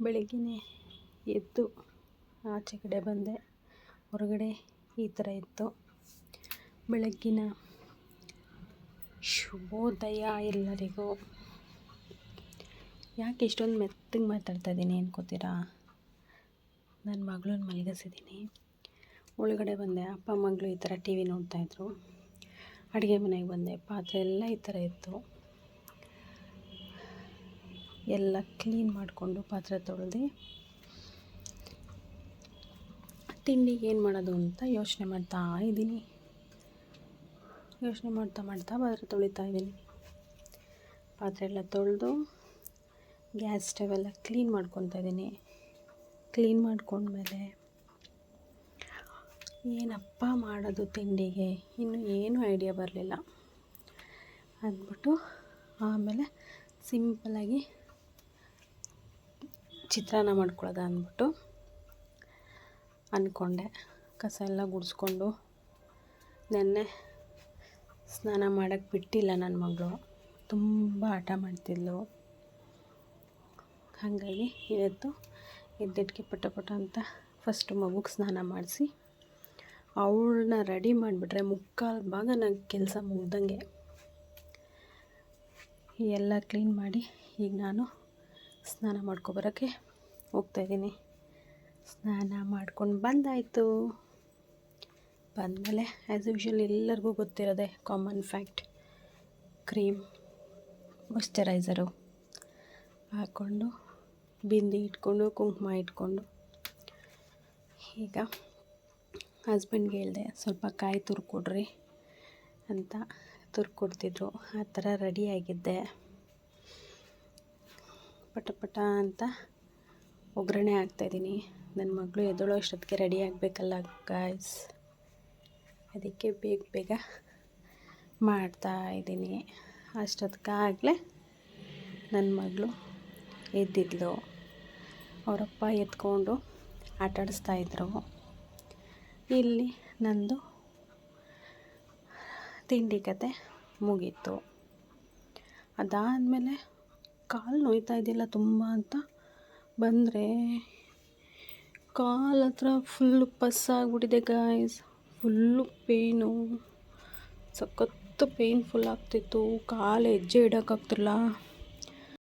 ಬೆಳಗ್ಗೆನೇ ಎದ್ದು ಆಚೆ ಕಡೆ ಬಂದೆ. ಹೊರಗಡೆ ಈ ಥರ ಇತ್ತು. ಬೆಳಗ್ಗಿನ ಶುಭೋದಯ ಎಲ್ಲರಿಗೂ. ಯಾಕೆ ಇಷ್ಟೊಂದು ಮೆತ್ತಗೆ ಮಾತಾಡ್ತಾಯಿದ್ದೀನಿ ಅನ್ಕೋತೀರಾ? ನನ್ನ ಮಗಳನ್ನ ಮಲಗಿಸಿದ್ದೀನಿ. ಒಳಗಡೆ ಬಂದೆ, ಅಪ್ಪ ಮಗಳು ಈ ಥರ ಟಿ ವಿ ನೋಡ್ತಾಯಿದ್ರು. ಅಡುಗೆ ಮನೆಗೆ ಬಂದೆ, ಪಾತ್ರೆ ಎಲ್ಲ ಈ ಥರ ಇತ್ತು. ಎಲ್ಲ ಕ್ಲೀನ್ ಮಾಡಿಕೊಂಡು ಪಾತ್ರೆ ತೊಳೆದು ತಿಂಡಿಗೆ ಏನು ಮಾಡೋದು ಅಂತ ಯೋಚನೆ ಮಾಡ್ತಾ ಇದ್ದೀನಿ. ಮಾಡ್ತಾ ಪಾತ್ರೆ ತೊಳಿತಾ ಇದ್ದೀನಿ. ಪಾತ್ರೆ ಎಲ್ಲ ತೊಳೆದು ಗ್ಯಾಸ್ ಸ್ಟವ್ ಎಲ್ಲ ಕ್ಲೀನ್ ಮಾಡ್ಕೊತಾ ಇದ್ದೀನಿ. ಕ್ಲೀನ್ ಮಾಡ್ಕೊಂಡ್ಮೇಲೆ ಏನಪ್ಪ ಮಾಡೋದು ತಿಂಡಿಗೆ ಇನ್ನೂ ಏನೂ ಐಡಿಯಾ ಬರಲಿಲ್ಲ. ಅಂದ್ಬಿಟ್ಟು ಆಮೇಲೆ ಸಿಂಪಲ್ಲಾಗಿ ಚಿತ್ರಾನ್ನ ಮಾಡ್ಕೊಳ್ಳೋದು ಅಂದ್ಬಿಟ್ಟು ಅಂದ್ಕೊಂಡೆ. ಕಸ ಎಲ್ಲ ಗುಡಿಸ್ಕೊಂಡು, ನೆನ್ನೆ ಸ್ನಾನ ಮಾಡೋಕ್ಕೆ ಬಿಟ್ಟಿಲ್ಲ ನನ್ನ ಮಗಳು, ತುಂಬ ಹಠ ಮಾಡ್ತಿದ್ಲು. ಹಾಗಾಗಿ ಇವತ್ತು ಎದ್ದಿಟ್ಟಿಗೆ ಪಟ ಅಂತ ಫಸ್ಟು ಮಗುಗೆ ಸ್ನಾನ ಮಾಡಿಸಿ ಅವಳನ್ನ ರೆಡಿ ಮಾಡಿಬಿಟ್ರೆ ಮುಕ್ಕಾಲು ಭಾಗ ನನಗೆ ಕೆಲಸ ಮುಗ್ದಂಗೆ. ಎಲ್ಲ ಕ್ಲೀನ್ ಮಾಡಿ ಈಗ ನಾನು ಸ್ನಾನ ಮಾಡ್ಕೊಬರೋಕ್ಕೆ ಹೋಗ್ತಾಯಿದ್ದೀನಿ. ಸ್ನಾನ ಮಾಡ್ಕೊಂಡು ಬಂದಾಯಿತು. ಬಂದಮೇಲೆ ಆ್ಯಸ್ ಯೂಶ್ವಲ್ ಎಲ್ಲರಿಗೂ ಗೊತ್ತಿರೋದೆ ಕಾಮನ್ ಫ್ಯಾಕ್ಟ್, ಕ್ರೀಮ್ ಮಾಯ್ಶ್ಚರೈಸರು ಹಾಕ್ಕೊಂಡು ಬಿಂದಿ ಇಟ್ಕೊಂಡು ಕುಂಕುಮ ಇಟ್ಕೊಂಡು ಈಗ ಹಸ್ಬೆಂಡ್ಗೆ ಹೇಳಿದೆ ಸ್ವಲ್ಪ ಕಾಯಿ ತುರ್ಕೊಡ್ರಿ ಅಂತ. ತುರ್ಕೊಡ್ತಿದ್ರು. ಆ ಥರ ರೆಡಿಯಾಗಿದ್ದೆ. ಪಟ ಅಂತ ಒಗ್ಗರಣೆ ಹಾಕ್ತಾಯಿದ್ದೀನಿ. ನನ್ನ ಮಗಳು ಎದ್ದೊಳೋ ಅಷ್ಟೊತ್ತಿಗೆ ರೆಡಿ ಆಗಬೇಕಲ್ಲ ಗಾಯ್ಸ್, ಅದಕ್ಕೆ ಬೇಗ ಮಾಡ್ತಾಯಿದ್ದೀನಿ. ಅಷ್ಟೊತ್ತಿಗಾಗಲೇ ನನ್ನ ಮಗಳು ಎದ್ದಿದ್ಲು. ಅವರಪ್ಪ ಎತ್ಕೊಂಡು ಆಟಾಡಿಸ್ತಾಯಿದ್ರು. ಇಲ್ಲಿ ನಂದು ತಿಂಡಿ ಕತೆ ಮುಗೀತು. ಅದಾದಮೇಲೆ ಕಾಲು ನೋಯ್ತಾ ಇದೆಯಲ್ಲ ತುಂಬ ಅಂತ ಬಂದರೆ ಕಾಲು ಹತ್ರ ಫುಲ್ಲು ಪಸ್ಸಾಗ್ಬಿಟ್ಟಿದೆ ಗಾಯ್ಸ್. ಫುಲ್ಲು ಪೇಯ್ನು, ಸಖತ್ತು ಪೇಯ್ನ್ಫುಲ್ ಆಗ್ತಿತ್ತು. ಕಾಲು ಹೆಜ್ಜೆ ಇಡೋಕ್ಕಾಗ್ತಿಲ್ಲ.